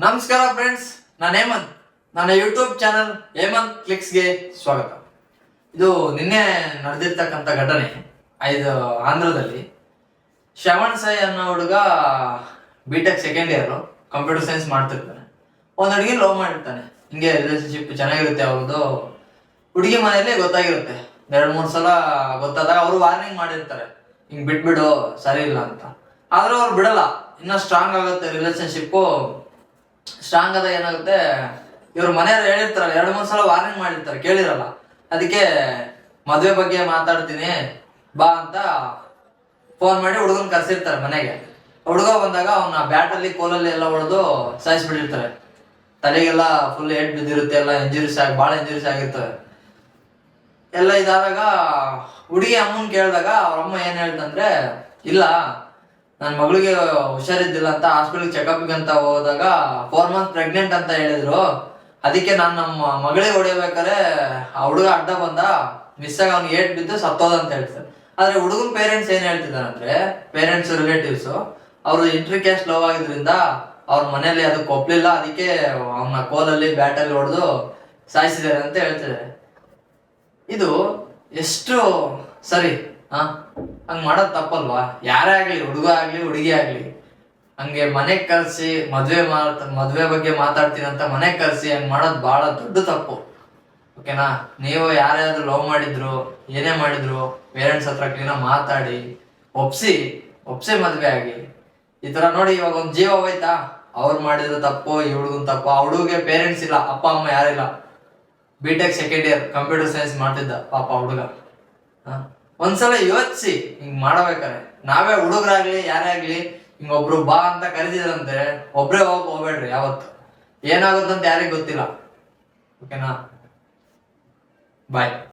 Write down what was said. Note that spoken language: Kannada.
ನಮಸ್ಕಾರ ಫ್ರೆಂಡ್ಸ್, ನಾನು ಹೇಮಂತ್. ನನ್ನ ಯೂಟ್ಯೂಬ್ ಚಾನಲ್ ಹೇಮಂತ್ ಕ್ಲಿಕ್ಸ್ಗೆ ಸ್ವಾಗತ. ಇದು ನಿನ್ನೆ ನಡೆದಿರ್ತಕ್ಕಂಥ ಘಟನೆ. ಇದು ಆಂಧ್ರದಲ್ಲಿ ಶ್ರವಣ್ ಸಾಯಿ ಅನ್ನೋ ಹುಡುಗ BTech second year computer science ಮಾಡ್ತಿರ್ತಾನೆ. ಒಂದು ಹುಡುಗಿ ಲವ್ ಮಾಡಿರ್ತಾನೆ. ಹಿಂಗೆ ರಿಲೇಶನ್ಶಿಪ್ ಚೆನ್ನಾಗಿರುತ್ತೆ ಅವ್ರದ್ದು. ಹುಡುಗಿ ಮನೆಯಲ್ಲಿ ಗೊತ್ತಾಗಿರುತ್ತೆ. 2-3 ಸಲ ಗೊತ್ತಾದಾಗ ಅವರು ವಾರ್ನಿಂಗ್ ಮಾಡಿರ್ತಾರೆ, ಹಿಂಗ್ ಬಿಟ್ಬಿಡು, ಸರಿ ಇಲ್ಲ ಅಂತ. ಆದ್ರೂ ಅವ್ರು ಬಿಡಲ್ಲ. ಇನ್ನ ಸ್ಟ್ರಾಂಗ್ ಆಗುತ್ತೆ ರಿಲೇಶನ್ಶಿಪ್. ಸ್ಟ್ರಾಂಗ್ ಆದಾಗ ಏನಾಗುತ್ತೆ, ಇವ್ರ ಮನೆಯವ್ರು ಹೇಳಿರ್ತಾರಲ್ಲ, 2-3 ಸಲ ವಾರ್ನಿಂಗ್ ಮಾಡಿರ್ತಾರೆ, ಕೇಳಿರಲ್ಲ. ಅದಕ್ಕೆ ಮದ್ವೆ ಬಗ್ಗೆ ಮಾತಾಡ್ತೀನಿ ಬಾ ಅಂತ ಫೋನ್ ಮಾಡಿ ಹುಡುಗನ್ ಕರ್ಸಿರ್ತಾರೆ ಮನೆಗೆ. ಹುಡುಗ ಬಂದಾಗ ಅವನ ಬ್ಯಾಟಲ್ಲಿ ಕೋಲಲ್ಲಿ ಎಲ್ಲ ಹೊಡೆದು ಸಾಯಿಸ್ಬಿಟ್ಟಿರ್ತಾರೆ. ತಲೆಗೆಲ್ಲ ಫುಲ್ ಏಟ್ ಬಿದ್ದಿರುತ್ತೆ, ಎಲ್ಲ ಭಾಳ ಇಂಜುರೀಸ್ ಆಗಿರ್ತವೆ. ಎಲ್ಲ ಇದಾದಾಗ ಹುಡುಗಿ ಅಮ್ಮನ್ ಕೇಳಿದಾಗ ಅವ್ರ ಅಮ್ಮ ಏನ್ ಹೇಳ್ತಂದ್ರೆ, ಇಲ್ಲ ನನ್ನ ಮಗಳಿಗೆ ಹುಷಾರಿದ್ದಿಲ್ಲ ಅಂತ ಹಾಸ್ಪಿಟಲ್ ಚೆಕಪ್ಗೆ ಅಂತ ಹೋದಾಗ 4 ಮಂತ್ ಪ್ರೆಗ್ನೆಂಟ್ ಅಂತ ಹೇಳಿದ್ರು. ಅದಕ್ಕೆ ನಾನು ನಮ್ಮ ಮಗಳಿಗೆ ಹೊಡಿಬೇಕಾದ್ರೆ ಆ ಹುಡುಗ ಅಡ್ಡ ಬಂದ, ಮಿಸ್ ಆಗಿ ಅವ್ನಿಗೆ ಏಟ್ ಬಿದ್ದು ಸತ್ತೋದ ಅಂತ ಹೇಳ್ತಾರೆ. ಆದ್ರೆ ಹುಡುಗನ ಪೇರೆಂಟ್ಸ್ ಏನ್ ಹೇಳ್ತಿದಾರಂದ್ರೆ, ಪೇರೆಂಟ್ಸ್ ರಿಲೇಟಿವ್ಸ್ ಅವ್ರು ಇಂಟ್ರಿ ಕ್ಯಾಸ್ಟ್ ಲವ್ ಆಗಿದ್ರಿಂದ ಅವ್ರ ಮನೇಲಿ ಅದಕ್ಕೆ ಒಪ್ಲಿಲ್ಲ, ಅದಕ್ಕೆ ಅವನ ಕೋಲಲ್ಲಿ ಬ್ಯಾಟಲ್ಲಿ ಹೊಡೆದು ಸಾಯಿಸಿದ್ದಾರೆ ಅಂತ ಹೇಳ್ತಿದ್ದಾರೆ. ಇದು ಎಷ್ಟು ಸರಿ? ಹಂಗ್ ಮಾಡೋದ್ ತಪ್ಪಲ್ವಾ? ಯಾರೇ ಆಗ್ಲಿ, ಹುಡುಗ ಆಗ್ಲಿ ಹುಡುಗಿ ಆಗ್ಲಿ, ಹಂಗೆ ಮನೆಗ್ ಕರ್ಸಿ ಮದ್ವೆ ಬಗ್ಗೆ ಮಾತಾಡ್ತೀನಿ ಅಂತ ಮನೆಗ್ ಕರ್ಸಿ ಹಂಗ್ ಮಾಡೋದ್ ಬಹಳ ದೊಡ್ಡ ತಪ್ಪು. ಓಕೆನಾ? ನೀವು ಯಾರ್ಯಾದ್ರು ಲವ್ ಮಾಡಿದ್ರು, ಏನೇ ಮಾಡಿದ್ರು, ಪೇರೆಂಟ್ಸ್ ಹತ್ರ ಕ್ಲೀನಾಗಿ ಮಾತಾಡಿ ಒಪ್ಸಿ ಮದ್ವೆ ಆಗಿ. ಈ ತರ ನೋಡಿ, ಇವಾಗ ಒಂದ್ ಜೀವ ಹೋಯ್ತಾ, ಅವ್ರು ಮಾಡಿದ್ರು ತಪ್ಪು, ಈ ಹುಡುಗನ್ ತಪ್ಪು. ಆ ಹುಡುಗಿಗೆ ಪೇರೆಂಟ್ಸ್ ಇಲ್ಲ, ಅಪ್ಪ ಅಮ್ಮ ಯಾರಿಲ್ಲ. B Tech second year computer science ಮಾಡ್ತಿದ್ದ ಪಾಪ ಹುಡುಗ. ಒಂದ್ಸಲ ಯೋಚಿಸಿ ಹಿಂಗ್ ಮಾಡಬೇಕಾರೆ. ನಾವೇ ಹುಡುಗರಾಗ್ಲಿ ಯಾರೇ ಆಗ್ಲಿ, ಹಿಂಗೊಬ್ರು ಬಾ ಅಂತ ಕರೆದಿದ್ರಂತೆ ಒಬ್ರೇ ಹೋಗ್ಬೇಡ್ರಿ. ಯಾವತ್ತು ಏನಾಗುತ್ತಂತ ಯಾರಿಗ್ ಗೊತ್ತಿಲ್ಲ. ಓಕೆನಾ? ಬಾಯ್.